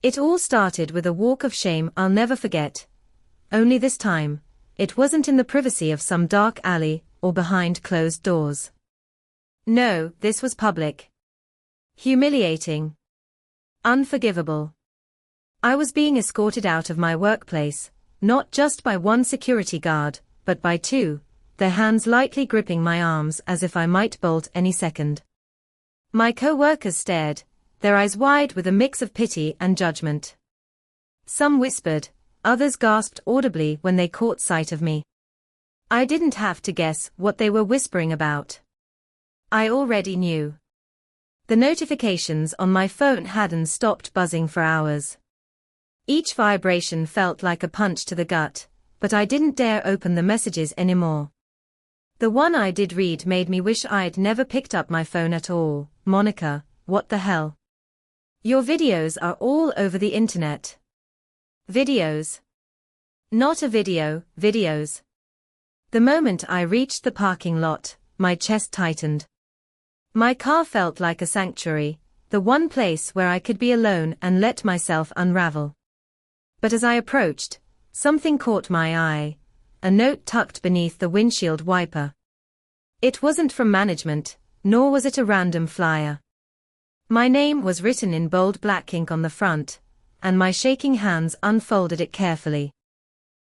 It all started with a walk of shame I'll never forget. Only this time, it wasn't in the privacy of some dark alley or behind closed doors. No, this was public. Humiliating. Unforgivable. I was being escorted out of my workplace, not just by one security guard, but by two, their hands lightly gripping my arms as if I might bolt any second. My co-workers stared, their eyes wide with a mix of pity and judgment. Some whispered, others gasped audibly when they caught sight of me. I didn't have to guess what they were whispering about. I already knew. The notifications on my phone hadn't stopped buzzing for hours. Each vibration felt like a punch to the gut, but I didn't dare open the messages anymore. The one I did read made me wish I'd never picked up my phone at all. Monica, what the hell? Your videos are all over the internet. Videos. Not a video, videos. The moment I reached the parking lot, my chest tightened. My car felt like a sanctuary, the one place where I could be alone and let myself unravel. But as I approached, something caught my eye, a note tucked beneath the windshield wiper. It wasn't from management, nor was it a random flyer. My name was written in bold black ink on the front, and my shaking hands unfolded it carefully.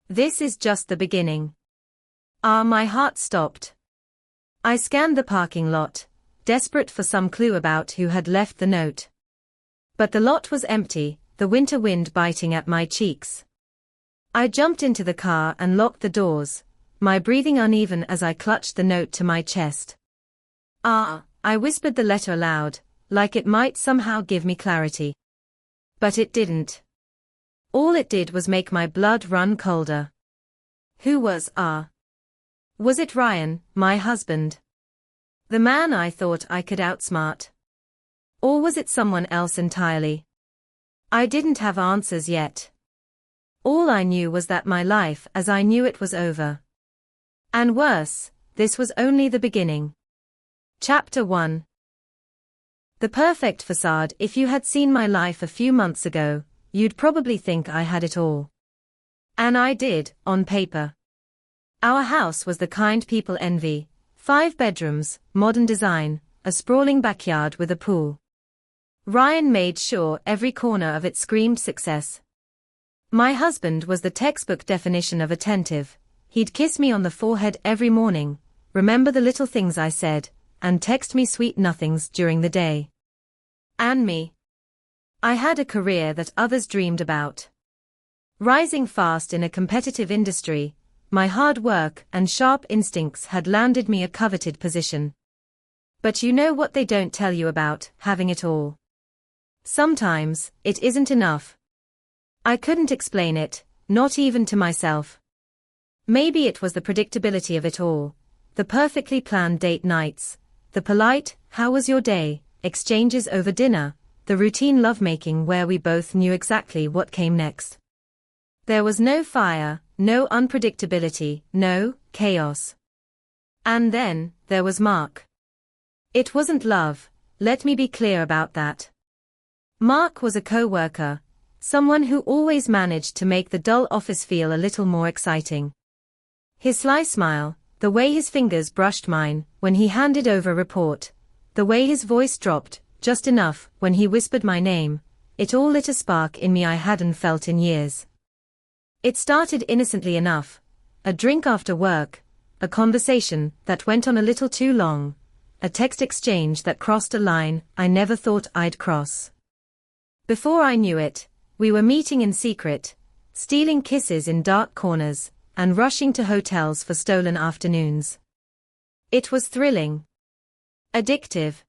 This is just the beginning. My heart stopped. I scanned the parking lot, desperate for some clue about who had left the note. But the lot was empty, the winter wind biting at my cheeks. I jumped into the car and locked the doors, my breathing uneven as I clutched the note to my chest. I whispered the letter aloud, like it might somehow give me clarity. But it didn't. All it did was make my blood run colder. Who was R? Was it Ryan, my husband? The man I thought I could outsmart? Or was it someone else entirely? I didn't have answers yet. All I knew was that my life as I knew it was over. And worse, this was only the beginning. Chapter 1. The perfect facade. If you had seen my life a few months ago, you'd probably think I had it all. And I did, on paper. Our house was the kind people envy. 5 bedrooms, modern design, a sprawling backyard with a pool. Ryan made sure every corner of it screamed success. My husband was the textbook definition of attentive. He'd kiss me on the forehead every morning, remember the little things I said, and text me sweet nothings during the day. And me. I had a career that others dreamed about. Rising fast in a competitive industry, my hard work and sharp instincts had landed me a coveted position. But you know what they don't tell you about having it all? Sometimes, it isn't enough. I couldn't explain it, not even to myself. Maybe it was the predictability of it all, the perfectly planned date nights, the polite, "How was your day?" exchanges over dinner, the routine lovemaking where we both knew exactly what came next. There was no fire, no unpredictability, no chaos. And then, there was Mark. It wasn't love, let me be clear about that. Mark was a co-worker, someone who always managed to make the dull office feel a little more exciting. His sly smile, the way his fingers brushed mine when he handed over a report, the way his voice dropped, just enough, when he whispered my name, it all lit a spark in me I hadn't felt in years. It started innocently enough, a drink after work, a conversation that went on a little too long, a text exchange that crossed a line I never thought I'd cross. Before I knew it, we were meeting in secret, stealing kisses in dark corners, and rushing to hotels for stolen afternoons. It was thrilling. Addictive.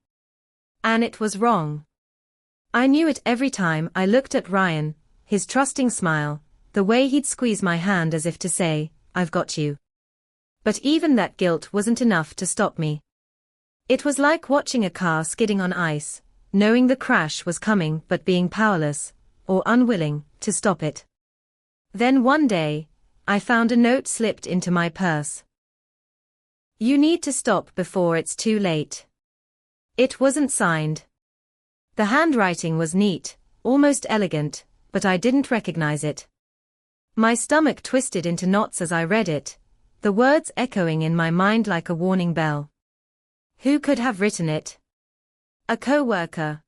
And it was wrong. I knew it every time I looked at Ryan, his trusting smile, the way he'd squeeze my hand as if to say, "I've got you." But even that guilt wasn't enough to stop me. It was like watching a car skidding on ice, knowing the crash was coming but being powerless, or unwilling, to stop it. Then one day, I found a note slipped into my purse. "You need to stop before it's too late." It wasn't signed. The handwriting was neat, almost elegant, but I didn't recognize it. My stomach twisted into knots as I read it, the words echoing in my mind like a warning bell. Who could have written it? A coworker?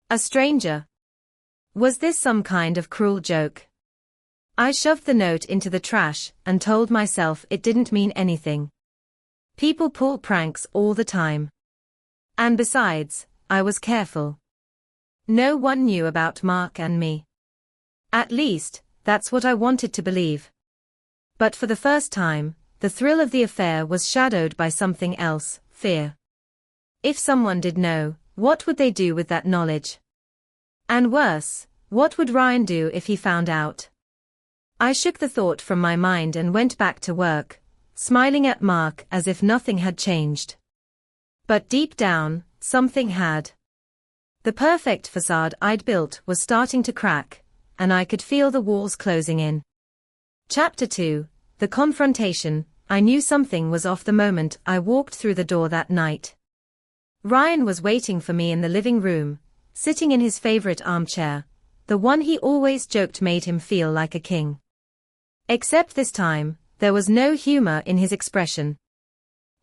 A stranger? Was this some kind of cruel joke? I shoved the note into the trash and told myself it didn't mean anything. People pull pranks all the time. And besides, I was careful. No one knew about Mark and me. At least, that's what I wanted to believe. But for the first time, the thrill of the affair was shadowed by something else, fear. If someone did know, what would they do with that knowledge? And worse, what would Ryan do if he found out? I shook the thought from my mind and went back to work, smiling at Mark as if nothing had changed. But deep down, something had. The perfect facade I'd built was starting to crack, and I could feel the walls closing in. Chapter 2, The Confrontation. I knew something was off the moment I walked through the door that night. Ryan was waiting for me in the living room, sitting in his favorite armchair, the one he always joked made him feel like a king. Except this time, there was no humor in his expression.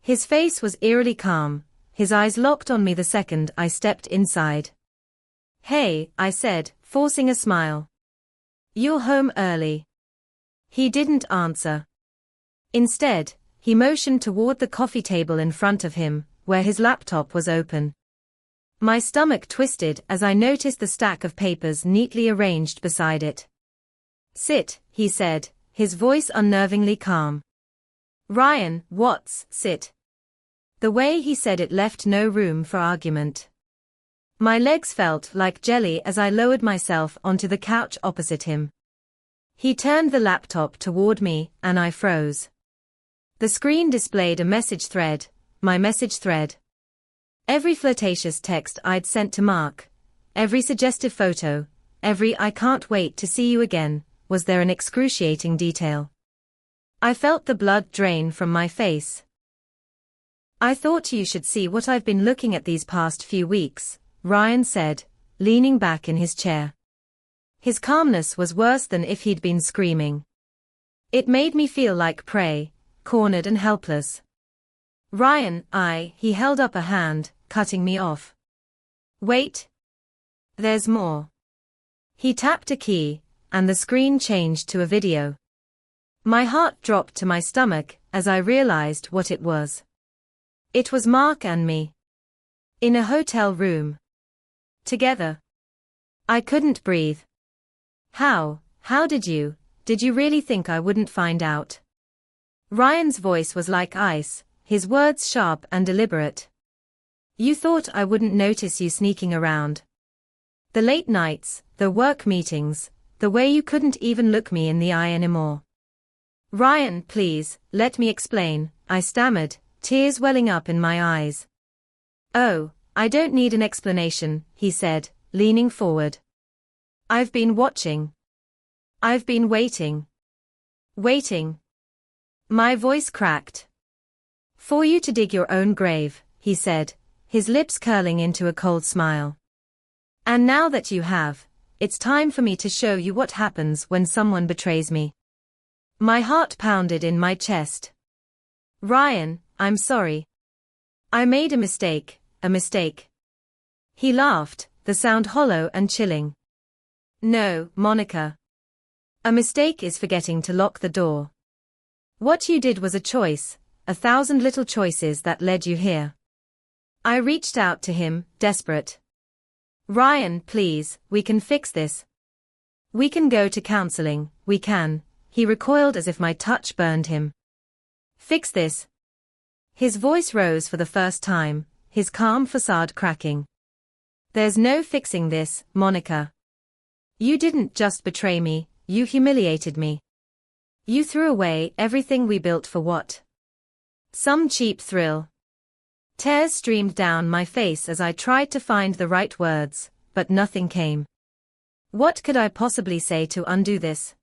His face was eerily calm, his eyes locked on me the second I stepped inside. "Hey," I said, forcing a smile. "You're home early." He didn't answer. Instead, he motioned toward the coffee table in front of him, where his laptop was open. My stomach twisted as I noticed the stack of papers neatly arranged beside it. "Sit," he said, his voice unnervingly calm. "Ryan, what's sit?" The way he said it left no room for argument. My legs felt like jelly as I lowered myself onto the couch opposite him. He turned the laptop toward me, and I froze. The screen displayed a message thread, my message thread. Every flirtatious text I'd sent to Mark, every suggestive photo, every "I can't wait to see you again," was there in excruciating detail. I felt the blood drain from my face. "I thought you should see what I've been looking at these past few weeks," Ryan said, leaning back in his chair. His calmness was worse than if he'd been screaming. It made me feel like prey, cornered and helpless. "Ryan, he held up a hand, cutting me off. "Wait. There's more." He tapped a key, and the screen changed to a video. My heart dropped to my stomach as I realized what it was. It was Mark and me. In a hotel room. Together. I couldn't breathe. How did you really think I wouldn't find out?" Ryan's voice was like ice, his words sharp and deliberate. "You thought I wouldn't notice you sneaking around. The late nights, the work meetings, the way you couldn't even look me in the eye anymore." "Ryan, please, let me explain," I stammered, tears welling up in my eyes. "Oh, I don't need an explanation," he said, leaning forward. "I've been watching. I've been waiting. Waiting." My voice cracked. "For you to dig your own grave," he said, his lips curling into a cold smile. "And now that you have, it's time for me to show you what happens when someone betrays me." My heart pounded in my chest. "Ryan, I'm sorry. I made a mistake. He laughed, the sound hollow and chilling. "No, Monica. A mistake is forgetting to lock the door. What you did was a choice, 1,000 little choices that led you here." I reached out to him, desperate. "Ryan, please, we can fix this. We can go to counseling, we can." He recoiled as if my touch burned him. "Fix this?" His voice rose for the first time, his calm facade cracking. "There's no fixing this, Monica. You didn't just betray me, you humiliated me. You threw away everything we built for what? Some cheap thrill." Tears streamed down my face as I tried to find the right words, but nothing came. What could I possibly say to undo this?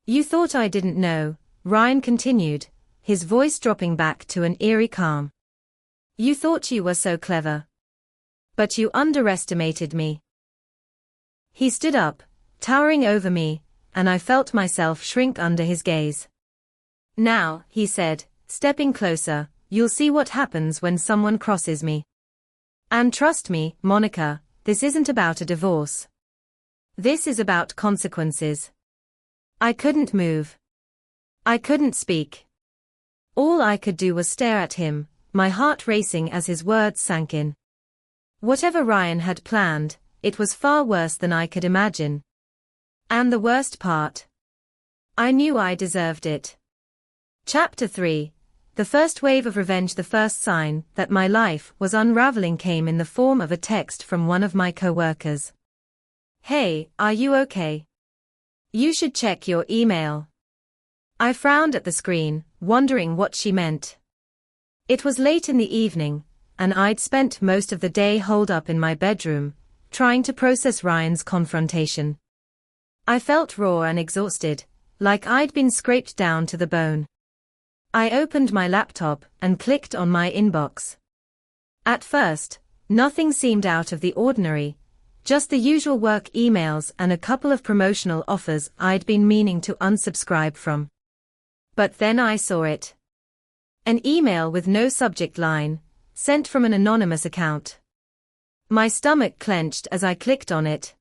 "You thought I didn't know," Ryan continued, his voice dropping back to an eerie calm. "You thought you were so clever. But you underestimated me." He stood up, towering over me, and I felt myself shrink under his gaze. "Now," he said, stepping closer, "you'll see what happens when someone crosses me. And trust me, Monica, this isn't about a divorce. This is about consequences." I couldn't move. I couldn't speak. All I could do was stare at him, my heart racing as his words sank in. Whatever Ryan had planned, it was far worse than I could imagine. And the worst part? I knew I deserved it. Chapter 3. The first wave of revenge. The first sign that my life was unraveling came in the form of a text from one of my coworkers. "Hey, are you okay? You should check your email." I frowned at the screen, wondering what she meant. It was late in the evening, and I'd spent most of the day holed up in my bedroom, trying to process Ryan's confrontation. I felt raw and exhausted, like I'd been scraped down to the bone. I opened my laptop and clicked on my inbox. At first, nothing seemed out of the ordinary, just the usual work emails and a couple of promotional offers I'd been meaning to unsubscribe from. But then I saw it. An email with no subject line, sent from an anonymous account. My stomach clenched as I clicked on it.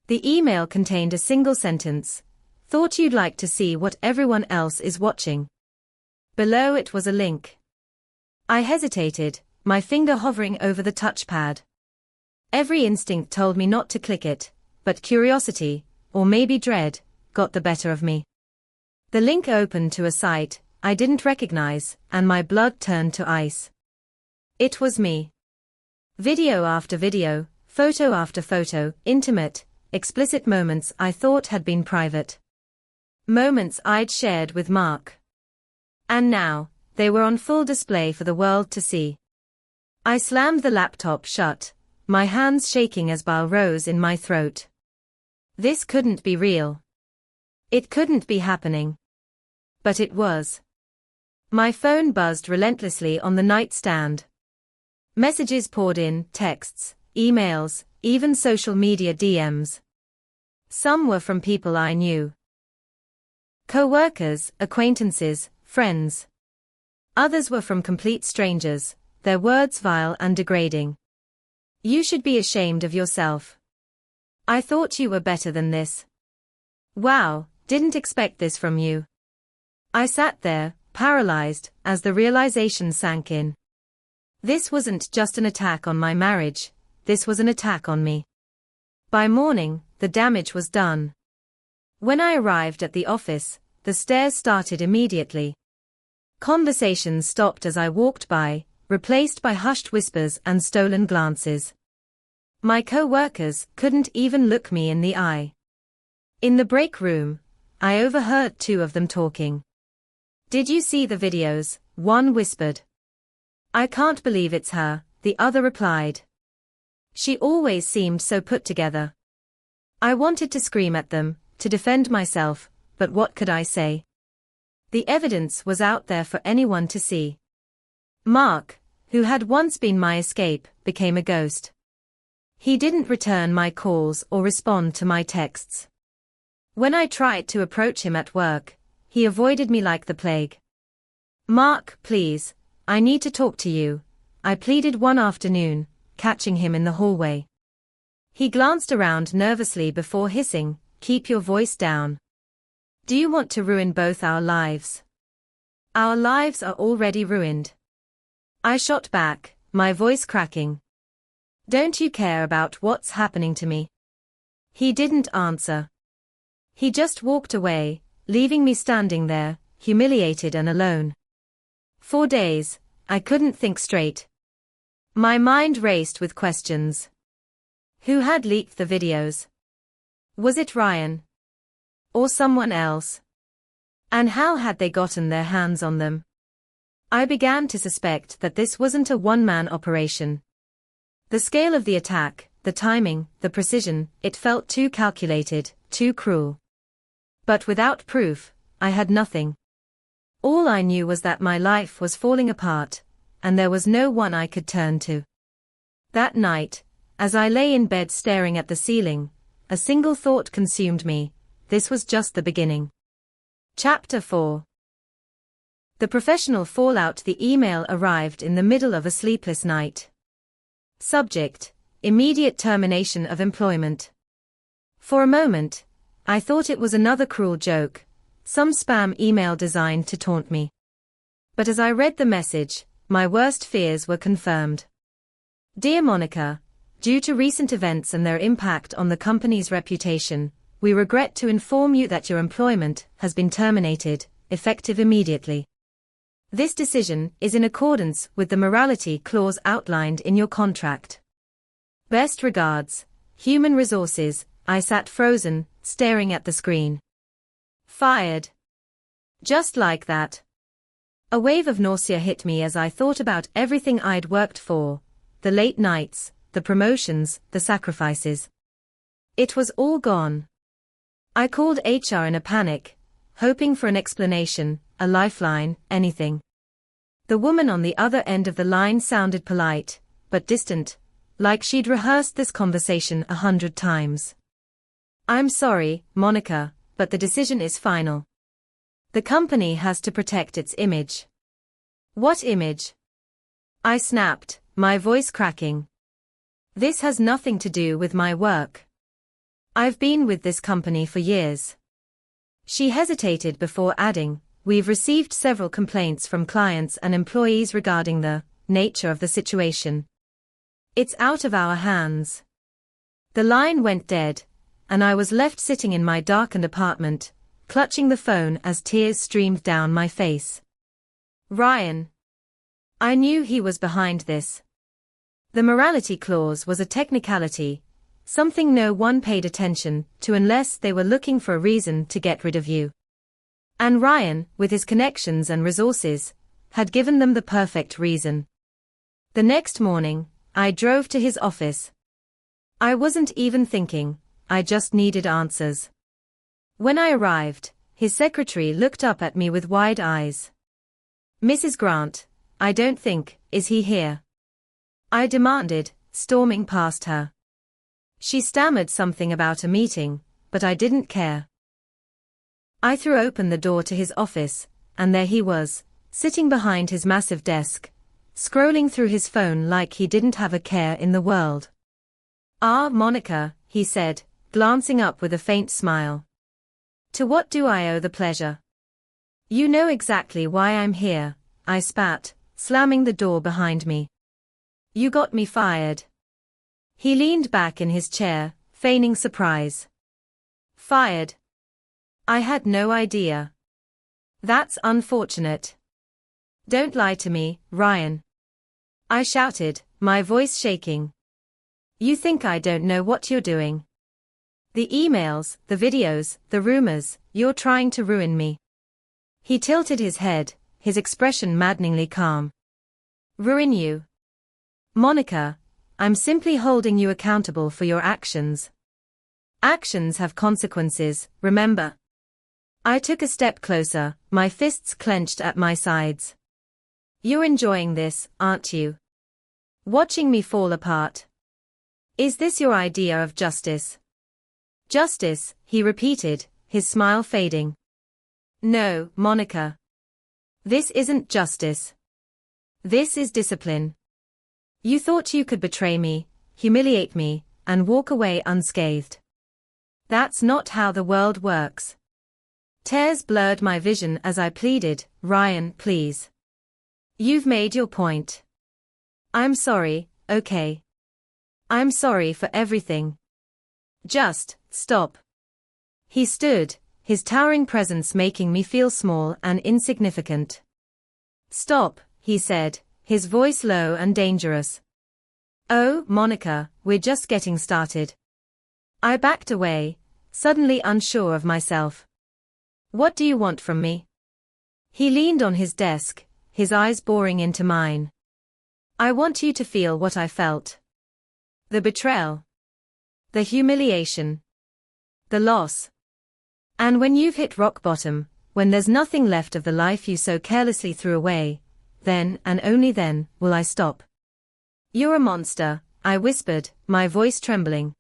The email contained a single sentence: "Thought you'd like to see what everyone else is watching." Below it was a link. I hesitated, my finger hovering over the touchpad. Every instinct told me not to click it, but curiosity, or maybe dread, got the better of me. The link opened to a site I didn't recognize, and my blood turned to ice. It was me. Video after video, photo after photo, intimate, explicit moments I thought had been private. Moments I'd shared with Mark. And now, they were on full display for the world to see. I slammed the laptop shut, my hands shaking as bile rose in my throat. This couldn't be real. It couldn't be happening. But it was. My phone buzzed relentlessly on the nightstand. Messages poured in, texts, emails, even social media DMs. Some were from people I knew. Co-workers, acquaintances, friends. Others were from complete strangers, their words vile and degrading. "You should be ashamed of yourself. I thought you were better than this. Wow, didn't expect this from you." I sat there, paralyzed, as the realization sank in. This wasn't just an attack on my marriage, this was an attack on me. By morning, the damage was done. When I arrived at the office, the stares started immediately. Conversations stopped as I walked by, replaced by hushed whispers and stolen glances. My co-workers couldn't even look me in the eye. In the break room, I overheard two of them talking. "Did you see the videos?" one whispered. "I can't believe it's her," the other replied. "She always seemed so put together." I wanted to scream at them, to defend myself, but what could I say? The evidence was out there for anyone to see. Mark, who had once been my escape, became a ghost. He didn't return my calls or respond to my texts. When I tried to approach him at work, he avoided me like the plague. "Mark, please, I need to talk to you," I pleaded one afternoon, catching him in the hallway. He glanced around nervously before hissing, "Keep your voice down. Do you want to ruin both our lives?" "Our lives are already ruined." I shot back, my voice cracking. "Don't you care about what's happening to me?" He didn't answer. He just walked away, leaving me standing there, humiliated and alone. For days, I couldn't think straight. My mind raced with questions. Who had leaked the videos? Was it Ryan? Or someone else? And how had they gotten their hands on them? I began to suspect that this wasn't a one-man operation. The scale of the attack, the timing, the precision, it felt too calculated, too cruel. But without proof, I had nothing. All I knew was that my life was falling apart, and there was no one I could turn to. That night, as I lay in bed staring at the ceiling, a single thought consumed me. This was just the beginning. Chapter 4. The professional fallout. The email arrived in the middle of a sleepless night. Subject: immediate termination of employment. For a moment, I thought it was another cruel joke, some spam email designed to taunt me. But as I read the message, my worst fears were confirmed. Dear Monica, due to recent events and their impact on the company's reputation, we regret to inform you that your employment has been terminated, effective immediately. This decision is in accordance with the morality clause outlined in your contract. Best regards, Human Resources. I sat frozen, staring at the screen. Fired. Just like that. A wave of nausea hit me as I thought about everything I'd worked for, the late nights, the promotions, the sacrifices. It was all gone. I called HR in a panic, hoping for an explanation, a lifeline, anything. The woman on the other end of the line sounded polite, but distant, like she'd rehearsed this conversation 100 times. I'm sorry, Monica, but the decision is final. The company has to protect its image. What image? I snapped, my voice cracking. This has nothing to do with my work. I've been with this company for years. She hesitated before adding, we've received several complaints from clients and employees regarding the nature of the situation. It's out of our hands. The line went dead, and I was left sitting in my darkened apartment, clutching the phone as tears streamed down my face. Ryan. I knew he was behind this. The morality clause was a technicality, something no one paid attention to unless they were looking for a reason to get rid of you. And Ryan, with his connections and resources, had given them the perfect reason. The next morning, I drove to his office. I wasn't even thinking, I just needed answers. When I arrived, his secretary looked up at me with wide eyes. Mrs. Grant, I don't think, is he here? I demanded, storming past her. She stammered something about a meeting, but I didn't care. I threw open the door to his office, and there he was, sitting behind his massive desk, scrolling through his phone like he didn't have a care in the world. Ah, Monica, he said, glancing up with a faint smile. To what do I owe the pleasure? You know exactly why I'm here, I spat, slamming the door behind me. You got me fired. He leaned back in his chair, feigning surprise. Fired? I had no idea. That's unfortunate. Don't lie to me, Ryan. I shouted, my voice shaking. You think I don't know what you're doing? The emails, the videos, the rumors, you're trying to ruin me. He tilted his head, his expression maddeningly calm. Ruin you? Monica, I'm simply holding you accountable for your actions. Actions have consequences, remember? I took a step closer, my fists clenched at my sides. You're enjoying this, aren't you? Watching me fall apart. Is this your idea of justice? Justice, he repeated, his smile fading. No, Monica. This isn't justice. This is discipline. You thought you could betray me, humiliate me, and walk away unscathed. That's not how the world works. Tears blurred my vision as I pleaded, Ryan, please. You've made your point. I'm sorry, okay. I'm sorry for everything. Just, stop. He stood, his towering presence making me feel small and insignificant. Stop, he said, his voice low and dangerous. Oh, Monica, we're just getting started. I backed away, suddenly unsure of myself. What do you want from me? He leaned on his desk, his eyes boring into mine. I want you to feel what I felt. The betrayal. The humiliation. The loss. And when you've hit rock bottom, when there's nothing left of the life you so carelessly threw away, then and only then will I stop. You're a monster, I whispered, my voice trembling.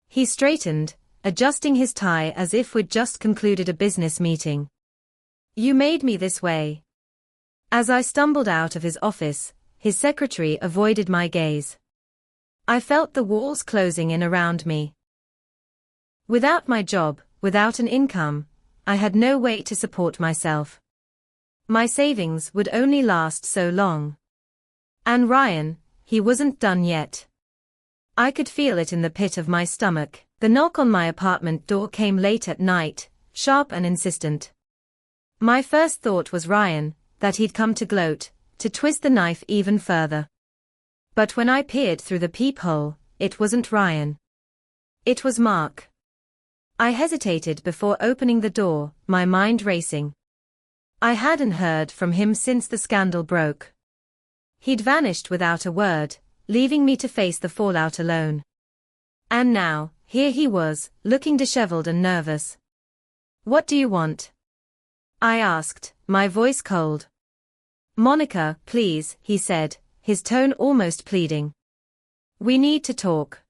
He straightened, adjusting his tie as if we'd just concluded a business meeting. You made me this way. As I stumbled out of his office, his secretary avoided my gaze. I felt the walls closing in around me. Without my job, without an income, I had no way to support myself. My savings would only last so long. And Ryan, he wasn't done yet. I could feel it in the pit of my stomach. The knock on my apartment door came late at night, sharp and insistent. My first thought was Ryan, that he'd come to gloat, to twist the knife even further. But when I peered through the peephole, it wasn't Ryan. It was Mark. I hesitated before opening the door, my mind racing. I hadn't heard from him since the scandal broke. He'd vanished without a word, leaving me to face the fallout alone. And now, here he was, looking disheveled and nervous. What do you want? I asked, my voice cold. Monica, please, he said, his tone almost pleading. We need to talk.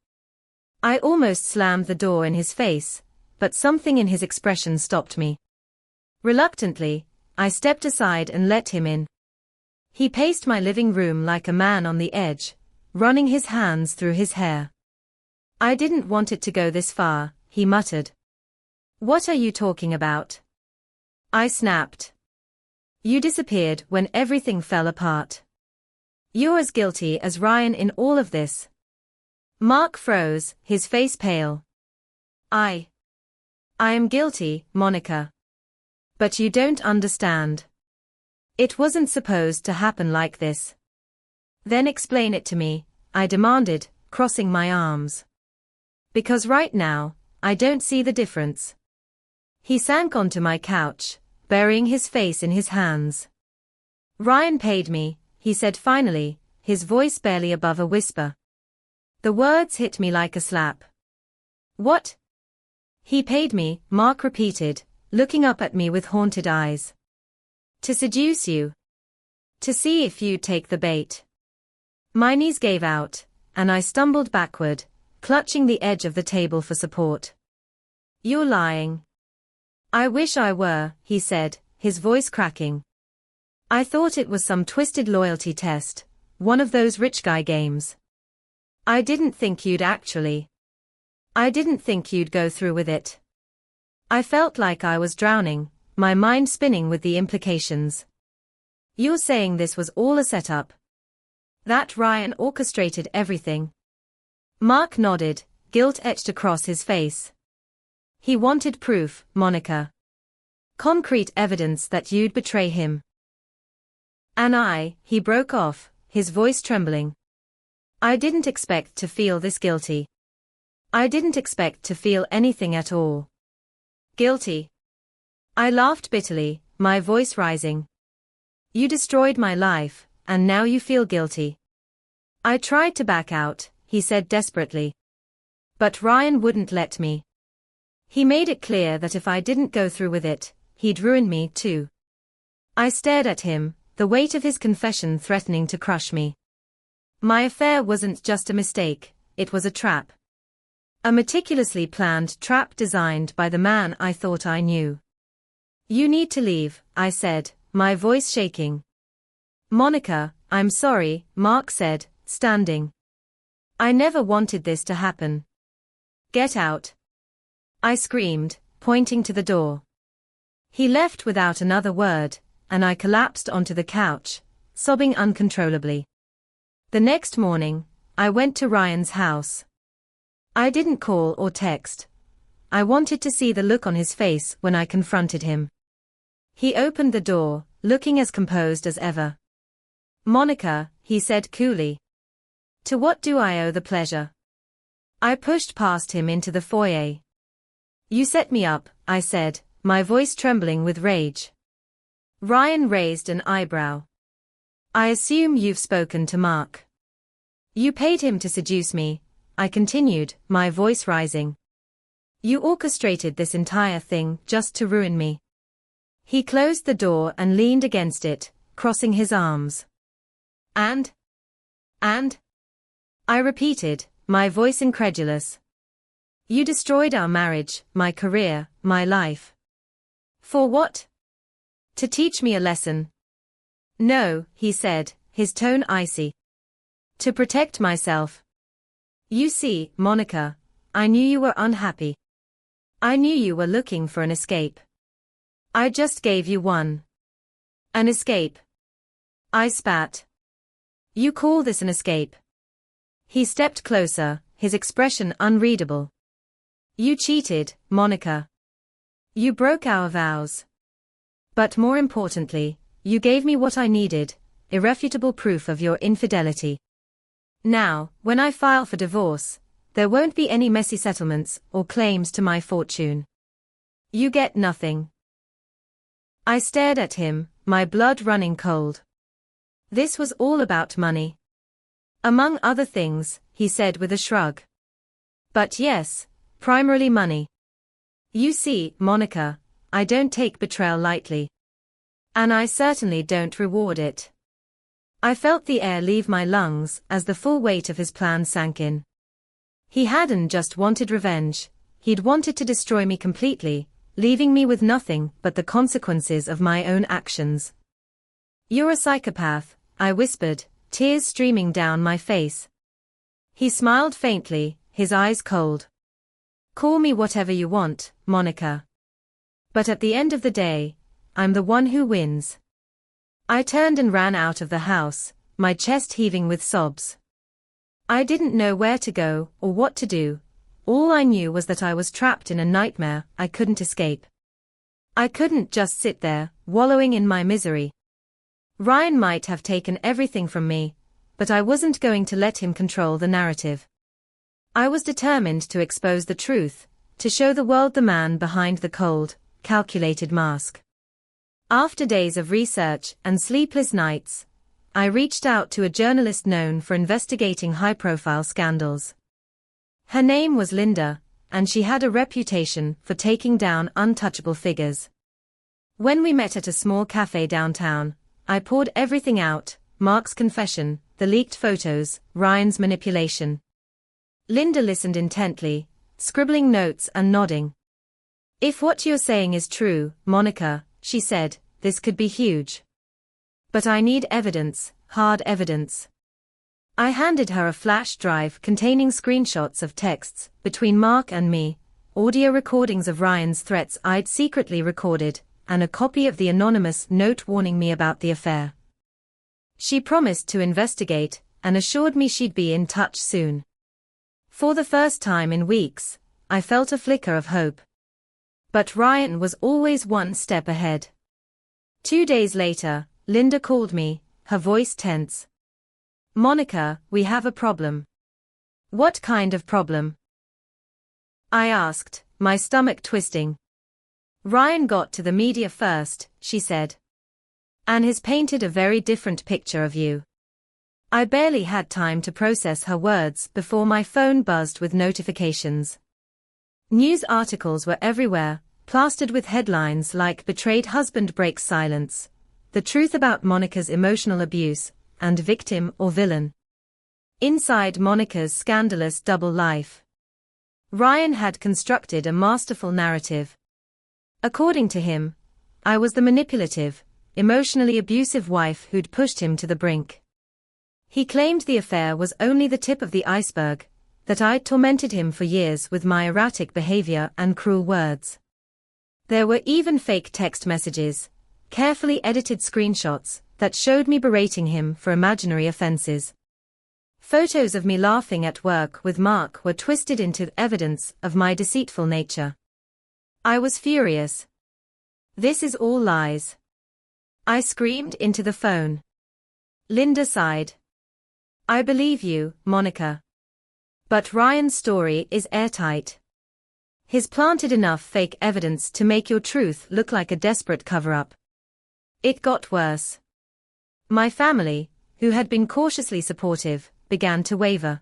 I almost slammed the door in his face, but something in his expression stopped me. Reluctantly, I stepped aside and let him in. He paced my living room like a man on the edge, running his hands through his hair. I didn't want it to go this far, he muttered. What are you talking about? I snapped. You disappeared when everything fell apart. You're as guilty as Ryan in all of this. Mark froze, his face pale. I am guilty, Monica. But you don't understand. It wasn't supposed to happen like this. Then explain it to me, I demanded, crossing my arms. Because right now, I don't see the difference. He sank onto my couch, burying his face in his hands. Ryan paid me, he said finally, his voice barely above a whisper. The words hit me like a slap. What? He paid me, Mark repeated, looking up at me with haunted eyes. To seduce you. To see if you'd take the bait. My knees gave out, and I stumbled backward, clutching the edge of the table for support. You're lying. I wish I were, he said, his voice cracking. I thought it was some twisted loyalty test, one of those rich guy games. I didn't think you'd actually. I didn't think you'd go through with it. I felt like I was drowning, my mind spinning with the implications. You're saying this was all a setup? That Ryan orchestrated everything? Mark nodded, guilt etched across his face. He wanted proof, Monica. Concrete evidence that you'd betray him. And he broke off, his voice trembling. I didn't expect to feel this guilty. I didn't expect to feel anything at all. Guilty. I laughed bitterly, my voice rising. You destroyed my life, and now you feel guilty. I tried to back out, he said desperately. But Ryan wouldn't let me. He made it clear that if I didn't go through with it, he'd ruin me too. I stared at him, the weight of his confession threatening to crush me. My affair wasn't just a mistake, it was a trap. A meticulously planned trap designed by the man I thought I knew. You need to leave, I said, my voice shaking. Monica, I'm sorry, Mark said, standing. I never wanted this to happen. Get out. I screamed, pointing to the door. He left without another word, and I collapsed onto the couch, sobbing uncontrollably. The next morning, I went to Ryan's house. I didn't call or text. I wanted to see the look on his face when I confronted him. He opened the door, looking as composed as ever. Monica, he said coolly. To what do I owe the pleasure? I pushed past him into the foyer. You set me up, I said, my voice trembling with rage. Ryan raised an eyebrow. I assume you've spoken to Mark. You paid him to seduce me, I continued, my voice rising. You orchestrated this entire thing just to ruin me. He closed the door and leaned against it, crossing his arms. And? I repeated, my voice incredulous. You destroyed our marriage, my career, my life. For what? To teach me a lesson. No, he said, his tone icy. To protect myself. You see, Monica, I knew you were unhappy. I knew you were looking for an escape. I just gave you one. An escape. I spat. You call this an escape? He stepped closer, his expression unreadable. You cheated, Monica. You broke our vows. But more importantly, you gave me what I needed, irrefutable proof of your infidelity. Now, when I file for divorce, there won't be any messy settlements or claims to my fortune. You get nothing. I stared at him, my blood running cold. This was all about money. Among other things, he said with a shrug. But yes, primarily money. You see, Monica, I don't take betrayal lightly. And I certainly don't reward it. I felt the air leave my lungs as the full weight of his plan sank in. He hadn't just wanted revenge, he'd wanted to destroy me completely, leaving me with nothing but the consequences of my own actions. You're a psychopath, I whispered, tears streaming down my face. He smiled faintly, his eyes cold. Call me whatever you want, Monica. But at the end of the day, I'm the one who wins. I turned and ran out of the house, my chest heaving with sobs. I didn't know where to go or what to do. All I knew was that I was trapped in a nightmare I couldn't escape. I couldn't just sit there, wallowing in my misery. Ryan might have taken everything from me, but I wasn't going to let him control the narrative. I was determined to expose the truth, to show the world the man behind the cold, calculated mask. After days of research and sleepless nights, I reached out to a journalist known for investigating high-profile scandals. Her name was Linda, and she had a reputation for taking down untouchable figures. When we met at a small cafe downtown, I poured everything out, Mark's confession, the leaked photos, Ryan's manipulation. Linda listened intently, scribbling notes and nodding. If what you're saying is true, Monica, she said, this could be huge. But I need evidence, hard evidence. I handed her a flash drive containing screenshots of texts between Mark and me, audio recordings of Ryan's threats I'd secretly recorded, and a copy of the anonymous note warning me about the affair. She promised to investigate, and assured me she'd be in touch soon. For the first time in weeks, I felt a flicker of hope. But Ryan was always one step ahead. 2 days later, Linda called me, her voice tense. Monica, we have a problem. What kind of problem? I asked, my stomach twisting. Ryan got to the media first, she said. And has painted a very different picture of you. I barely had time to process her words before my phone buzzed with notifications. News articles were everywhere, plastered with headlines like "Betrayed Husband Breaks Silence," "The Truth About Monica's Emotional Abuse," and "Victim or Villain." Inside Monica's scandalous double life, Ryan had constructed a masterful narrative. According to him, I was the manipulative, emotionally abusive wife who'd pushed him to the brink. He claimed the affair was only the tip of the iceberg, that I'd tormented him for years with my erratic behavior and cruel words. There were even fake text messages, carefully edited screenshots, that showed me berating him for imaginary offenses. Photos of me laughing at work with Mark were twisted into evidence of my deceitful nature. I was furious. This is all lies. I screamed into the phone. Linda sighed. I believe you, Monica. But Ryan's story is airtight. He's planted enough fake evidence to make your truth look like a desperate cover-up. It got worse. My family, who had been cautiously supportive, began to waver.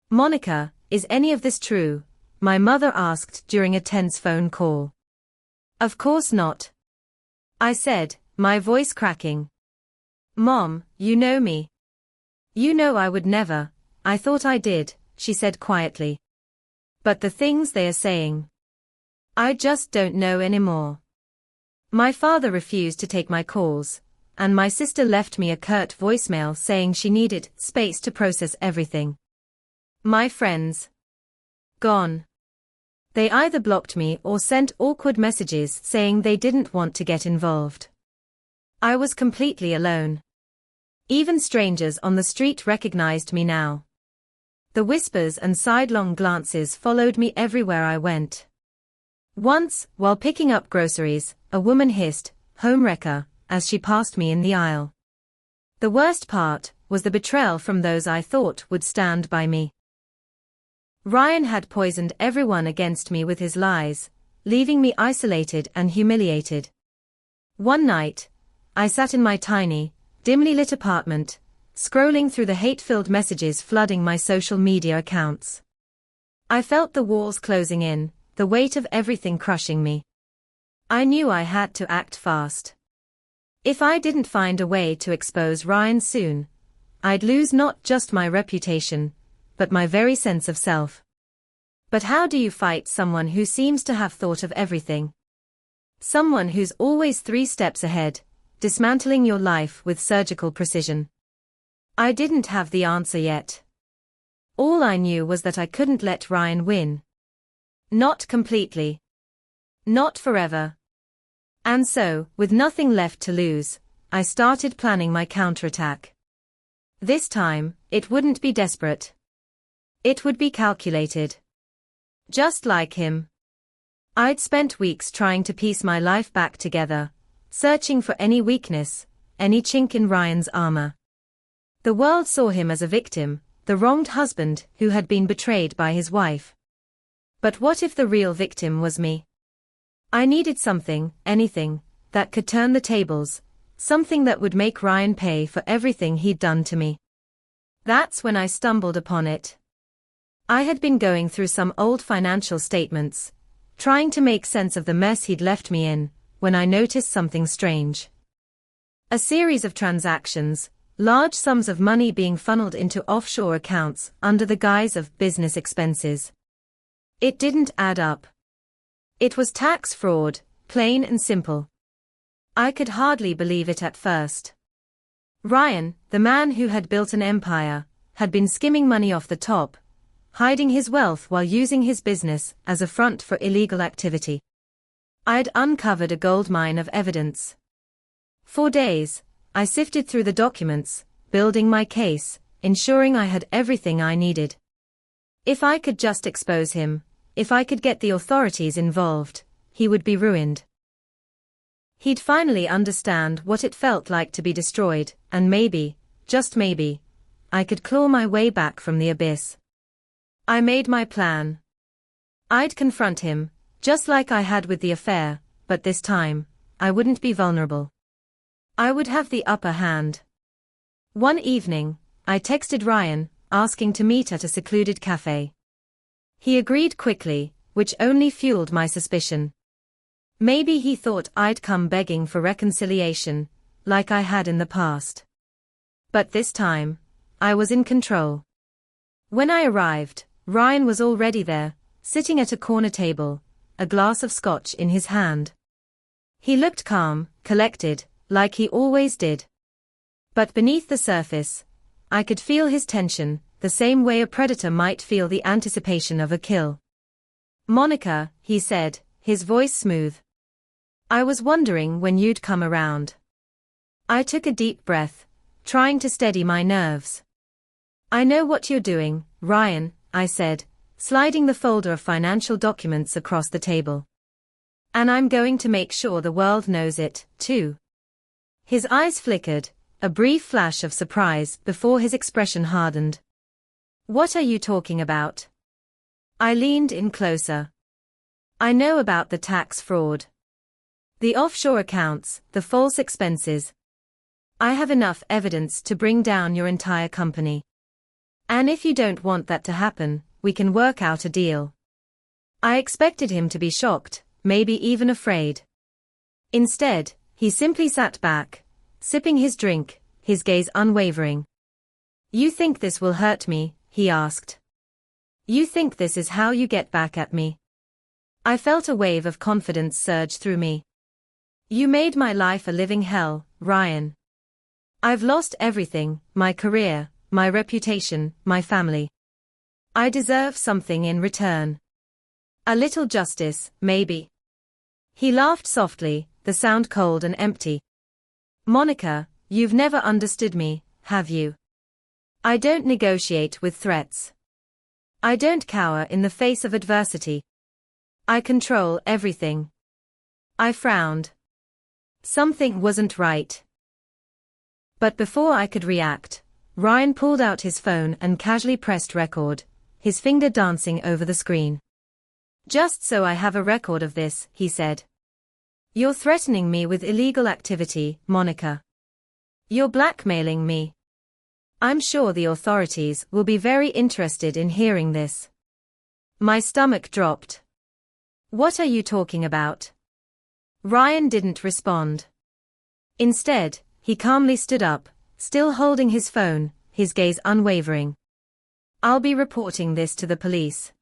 Monica, is any of this true? My mother asked during a tense phone call. Of course not. I said, my voice cracking. Mom, you know me. You know I would never. I thought I did, she said quietly. But the things they are saying, I just don't know anymore. My father refused to take my calls, and my sister left me a curt voicemail saying she needed space to process everything. My friends, gone. They either blocked me or sent awkward messages saying they didn't want to get involved. I was completely alone. Even strangers on the street recognized me now. The whispers and sidelong glances followed me everywhere I went. Once, while picking up groceries, a woman hissed, "Homewrecker," as she passed me in the aisle. The worst part was the betrayal from those I thought would stand by me. Ryan had poisoned everyone against me with his lies, leaving me isolated and humiliated. One night, I sat in my tiny, dimly lit apartment, scrolling through the hate-filled messages flooding my social media accounts. I felt the walls closing in, the weight of everything crushing me. I knew I had to act fast. If I didn't find a way to expose Ryan soon, I'd lose not just my reputation, but my very sense of self. But how do you fight someone who seems to have thought of everything? Someone who's always 3 steps ahead, dismantling your life with surgical precision. I didn't have the answer yet. All I knew was that I couldn't let Ryan win. Not completely. Not forever. And so, with nothing left to lose, I started planning my counterattack. This time, it wouldn't be desperate. It would be calculated. Just like him. I'd spent weeks trying to piece my life back together, searching for any weakness, any chink in Ryan's armor. The world saw him as a victim, the wronged husband who had been betrayed by his wife. But what if the real victim was me? I needed something, anything, that could turn the tables, something that would make Ryan pay for everything he'd done to me. That's when I stumbled upon it. I had been going through some old financial statements, trying to make sense of the mess he'd left me in, when I noticed something strange. A series of transactions, large sums of money being funneled into offshore accounts under the guise of business expenses. It didn't add up. It was tax fraud, plain and simple. I could hardly believe it at first. Ryan, the man who had built an empire, had been skimming money off the top, hiding his wealth while using his business as a front for illegal activity. I had uncovered a goldmine of evidence. For days, I sifted through the documents, building my case, ensuring I had everything I needed. If I could just expose him, if I could get the authorities involved, he would be ruined. He'd finally understand what it felt like to be destroyed, and maybe, just maybe, I could claw my way back from the abyss. I made my plan. I'd confront him, just like I had with the affair, but this time, I wouldn't be vulnerable. I would have the upper hand. One evening, I texted Ryan, asking to meet at a secluded cafe. He agreed quickly, which only fueled my suspicion. Maybe he thought I'd come begging for reconciliation, like I had in the past. But this time, I was in control. When I arrived, Ryan was already there, sitting at a corner table, a glass of scotch in his hand. He looked calm, collected, like he always did. But beneath the surface, I could feel his tension, the same way a predator might feel the anticipation of a kill. "Monica," he said, his voice smooth. "I was wondering when you'd come around." I took a deep breath, trying to steady my nerves. "I know what you're doing, Ryan," I said, sliding the folder of financial documents across the table. "And I'm going to make sure the world knows it, too." His eyes flickered, a brief flash of surprise before his expression hardened. "What are you talking about?" I leaned in closer. "I know about the tax fraud. The offshore accounts, the false expenses. I have enough evidence to bring down your entire company. And if you don't want that to happen, we can work out a deal." I expected him to be shocked, maybe even afraid. Instead, he simply sat back, sipping his drink, his gaze unwavering. "You think this will hurt me?" he asked. You think this is how you get back at me? I felt a wave of confidence surge through me. You made my life a living hell, Ryan. I've lost everything, my career, my reputation, my family. I deserve something in return. A little justice, maybe. He laughed softly, the sound cold and empty. Monica, you've never understood me, have you? I don't negotiate with threats. I don't cower in the face of adversity. I control everything. I frowned. Something wasn't right. But before I could react, Ryan pulled out his phone and casually pressed record, his finger dancing over the screen. Just so I have a record of this, he said. You're threatening me with illegal activity, Monica. You're blackmailing me. I'm sure the authorities will be very interested in hearing this. My stomach dropped. What are you talking about? Ryan didn't respond. Instead, he calmly stood up, still holding his phone, his gaze unwavering. I'll be reporting this to the police.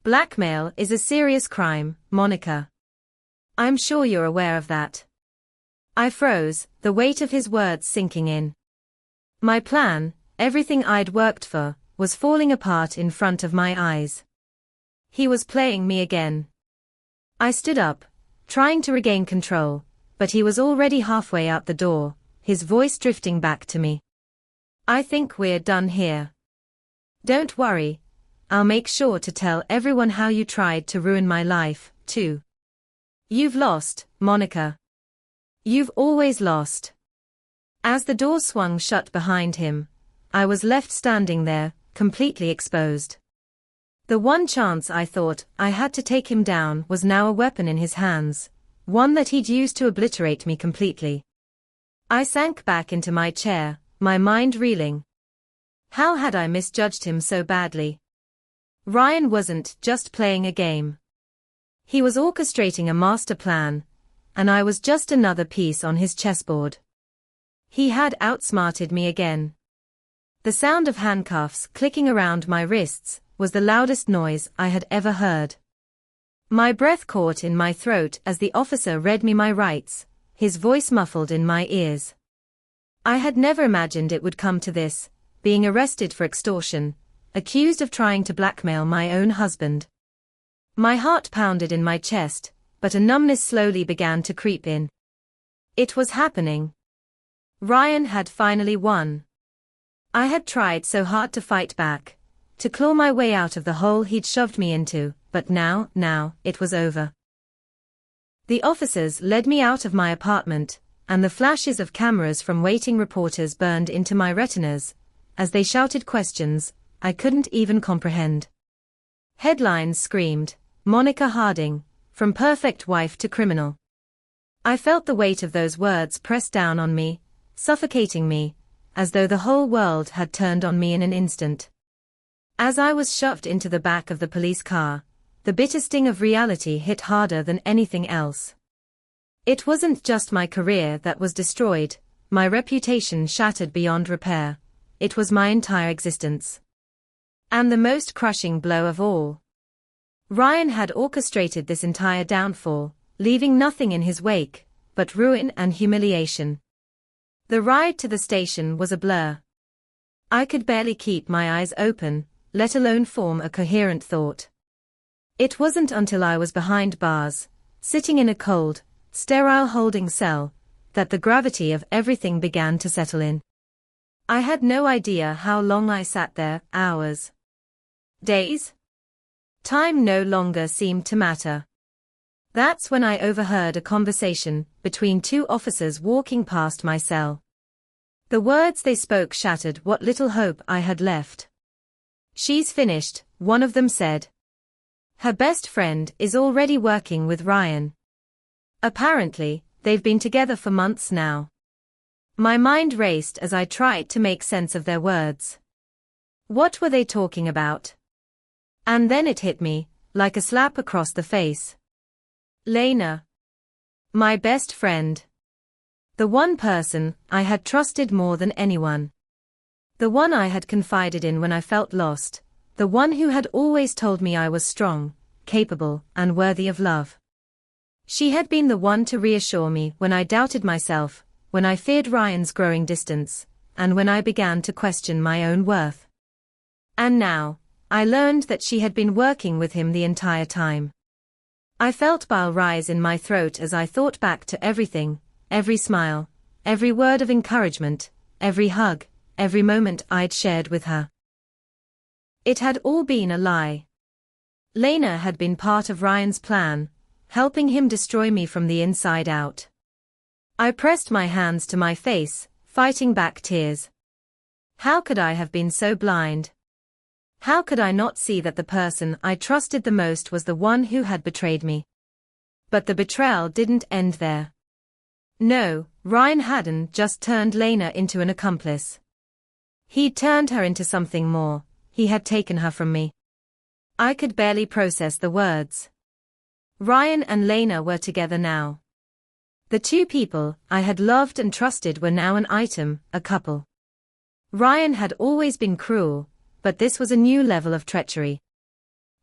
Blackmail is a serious crime, Monica. I'm sure you're aware of that. I froze, the weight of his words sinking in. My plan, everything I'd worked for, was falling apart in front of my eyes. He was playing me again. I stood up, trying to regain control, but he was already halfway out the door, his voice drifting back to me. I think we're done here. Don't worry, I'll make sure to tell everyone how you tried to ruin my life, too. You've lost, Monica. You've always lost. As the door swung shut behind him, I was left standing there, completely exposed. The one chance I thought I had to take him down was now a weapon in his hands, one that he'd used to obliterate me completely. I sank back into my chair, my mind reeling. How had I misjudged him so badly? Ryan wasn't just playing a game. He was orchestrating a master plan, and I was just another piece on his chessboard. He had outsmarted me again. The sound of handcuffs clicking around my wrists was the loudest noise I had ever heard. My breath caught in my throat as the officer read me my rights, his voice muffled in my ears. I had never imagined it would come to this, being arrested for extortion, accused of trying to blackmail my own husband. My heart pounded in my chest, but a numbness slowly began to creep in. It was happening. Ryan had finally won. I had tried so hard to fight back, to claw my way out of the hole he'd shoved me into, but now, it was over. The officers led me out of my apartment, and the flashes of cameras from waiting reporters burned into my retinas, as they shouted questions I couldn't even comprehend. Headlines screamed, Monica Harding, from perfect wife to criminal. I felt the weight of those words press down on me, suffocating me, as though the whole world had turned on me in an instant. As I was shoved into the back of the police car, the bitter sting of reality hit harder than anything else. It wasn't just my career that was destroyed, my reputation shattered beyond repair. It was my entire existence. And the most crushing blow of all. Ryan had orchestrated this entire downfall, leaving nothing in his wake but ruin and humiliation. The ride to the station was a blur. I could barely keep my eyes open, let alone form a coherent thought. It wasn't until I was behind bars, sitting in a cold, sterile holding cell, that the gravity of everything began to settle in. I had no idea how long I sat there, hours. Days? Time no longer seemed to matter. That's when I overheard a conversation between two officers walking past my cell. The words they spoke shattered what little hope I had left. She's finished, one of them said. Her best friend is already working with Ryan. Apparently, they've been together for months now. My mind raced as I tried to make sense of their words. What were they talking about? And then it hit me, like a slap across the face. Lena. My best friend. The one person I had trusted more than anyone. The one I had confided in when I felt lost, The one who had always told me I was strong, capable, and worthy of love. She had been the one to reassure me when I doubted myself, when I feared Ryan's growing distance, and when I began to question my own worth. And now, I learned that she had been working with him the entire time. I felt bile rise in my throat as I thought back to everything, every smile, every word of encouragement, every hug, every moment I'd shared with her. It had all been a lie. Lena had been part of Ryan's plan, helping him destroy me from the inside out. I pressed my hands to my face, fighting back tears. How could I have been so blind? How could I not see that the person I trusted the most was the one who had betrayed me? But the betrayal didn't end there. No, Ryan hadn't just turned Lena into an accomplice. He'd turned her into something more. He had taken her from me. I could barely process the words. Ryan and Lena were together now. The two people I had loved and trusted were now an item, a couple. Ryan had always been cruel, but this was a new level of treachery.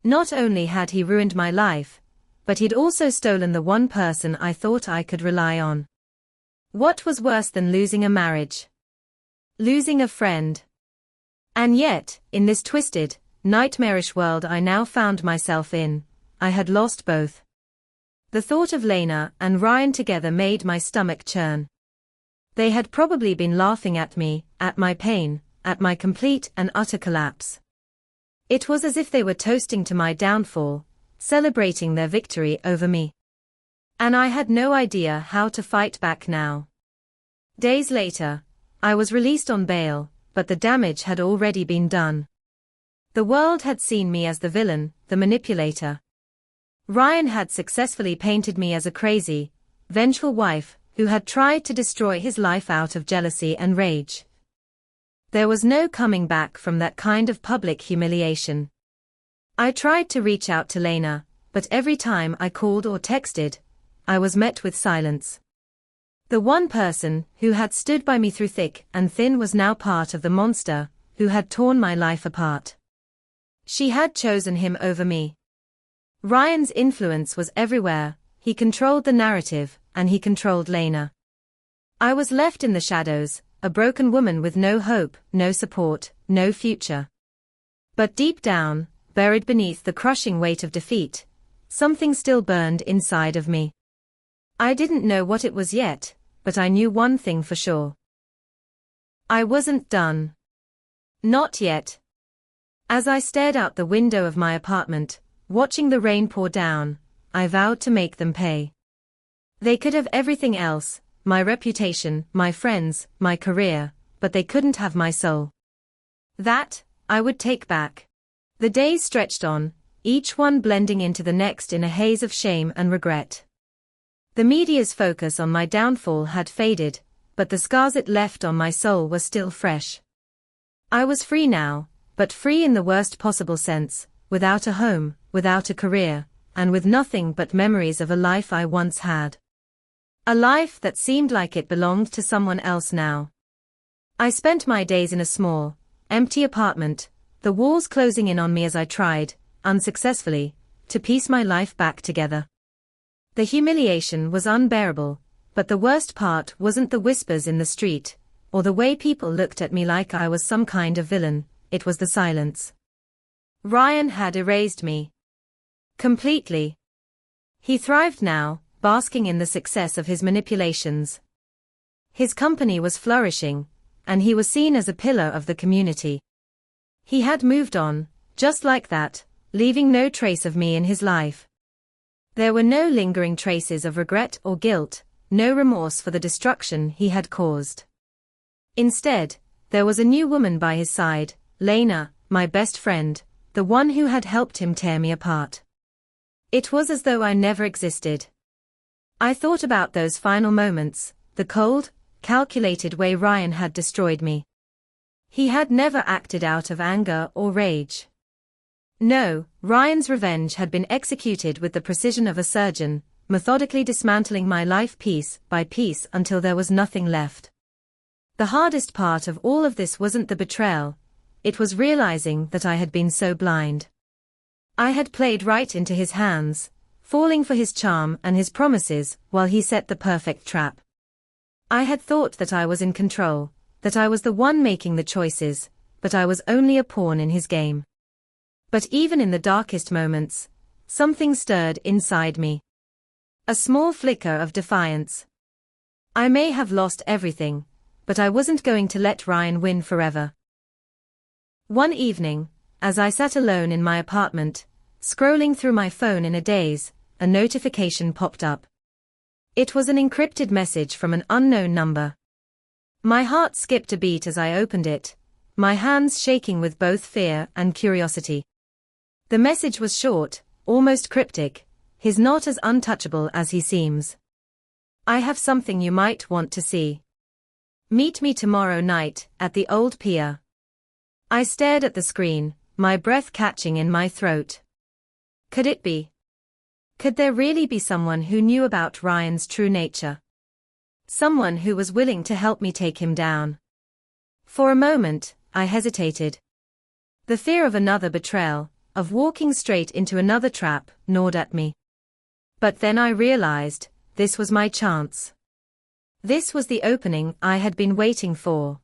Not only had he ruined my life, but he'd also stolen the one person I thought I could rely on. What was worse than losing a marriage? Losing a friend. And yet, in this twisted, nightmarish world I now found myself in, I had lost both. The thought of Lena and Ryan together made my stomach churn. They had probably been laughing at me, at my pain, at my complete and utter collapse. It was as if they were toasting to my downfall, celebrating their victory over me. And I had no idea how to fight back now. Days later, I was released on bail, but the damage had already been done. The world had seen me as the villain, the manipulator. Ryan had successfully painted me as a crazy, vengeful wife who had tried to destroy his life out of jealousy and rage. There was no coming back from that kind of public humiliation. I tried to reach out to Lena, but every time I called or texted, I was met with silence. The one person who had stood by me through thick and thin was now part of the monster who had torn my life apart. She had chosen him over me. Ryan's influence was everywhere. He controlled the narrative, and he controlled Lena. I was left in the shadows, a broken woman with no hope, no support, no future. But deep down, buried beneath the crushing weight of defeat, something still burned inside of me. I didn't know what it was yet, but I knew one thing for sure. I wasn't done. Not yet. As I stared out the window of my apartment, watching the rain pour down, I vowed to make them pay. They could have everything else, my reputation, my friends, my career, but they couldn't have my soul. That, I would take back. The days stretched on, each one blending into the next in a haze of shame and regret. The media's focus on my downfall had faded, but the scars it left on my soul were still fresh. I was free now, but free in the worst possible sense, without a home, without a career, and with nothing but memories of a life I once had. A life that seemed like it belonged to someone else now. I spent my days in a small, empty apartment, the walls closing in on me as I tried, unsuccessfully, to piece my life back together. The humiliation was unbearable, but the worst part wasn't the whispers in the street, or the way people looked at me like I was some kind of villain, it was the silence. Ryan had erased me. Completely. He thrived now, basking in the success of his manipulations. His company was flourishing, and he was seen as a pillar of the community. He had moved on, just like that, leaving no trace of me in his life. There were no lingering traces of regret or guilt, no remorse for the destruction he had caused. Instead, there was a new woman by his side, Lena, my best friend, the one who had helped him tear me apart. It was as though I never existed. I thought about those final moments, the cold, calculated way Ryan had destroyed me. He had never acted out of anger or rage. No, Ryan's revenge had been executed with the precision of a surgeon, methodically dismantling my life piece by piece until there was nothing left. The hardest part of all of this wasn't the betrayal, it was realizing that I had been so blind. I had played right into his hands, falling for his charm and his promises while he set the perfect trap. I had thought that I was in control, that I was the one making the choices, but I was only a pawn in his game. But even in the darkest moments, something stirred inside me. A small flicker of defiance. I may have lost everything, but I wasn't going to let Ryan win forever. One evening, as I sat alone in my apartment, scrolling through my phone in a daze, a notification popped up. It was an encrypted message from an unknown number. My heart skipped a beat as I opened it, my hands shaking with both fear and curiosity. The message was short, almost cryptic. He's not as untouchable as he seems. I have something you might want to see. Meet me tomorrow night, at the old pier. I stared at the screen, my breath catching in my throat. Could it be? Could there really be someone who knew about Ryan's true nature? Someone who was willing to help me take him down? For a moment, I hesitated. The fear of another betrayal, of walking straight into another trap, gnawed at me. But then I realized, this was my chance. This was the opening I had been waiting for.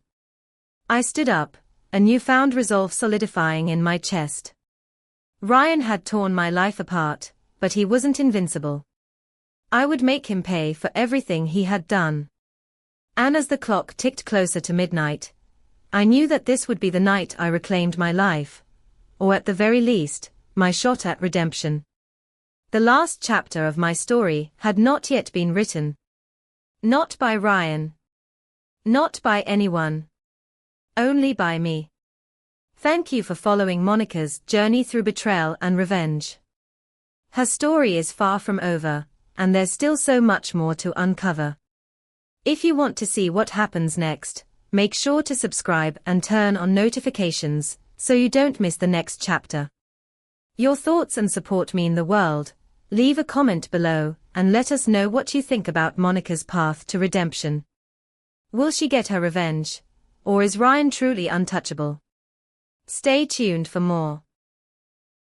I stood up, a newfound resolve solidifying in my chest. Ryan had torn my life apart, but he wasn't invincible. I would make him pay for everything he had done. And as the clock ticked closer to midnight, I knew that this would be the night I reclaimed my life, or at the very least, my shot at redemption. The last chapter of my story had not yet been written. Not by Ryan. Not by anyone. Only by me. Thank you for following Monica's journey through betrayal and revenge. Her story is far from over, and there's still so much more to uncover. If you want to see what happens next, make sure to subscribe and turn on notifications, so you don't miss the next chapter. Your thoughts and support mean the world. Leave a comment below, and let us know what you think about Monica's path to redemption. Will she get her revenge? Or is Ryan truly untouchable? Stay tuned for more.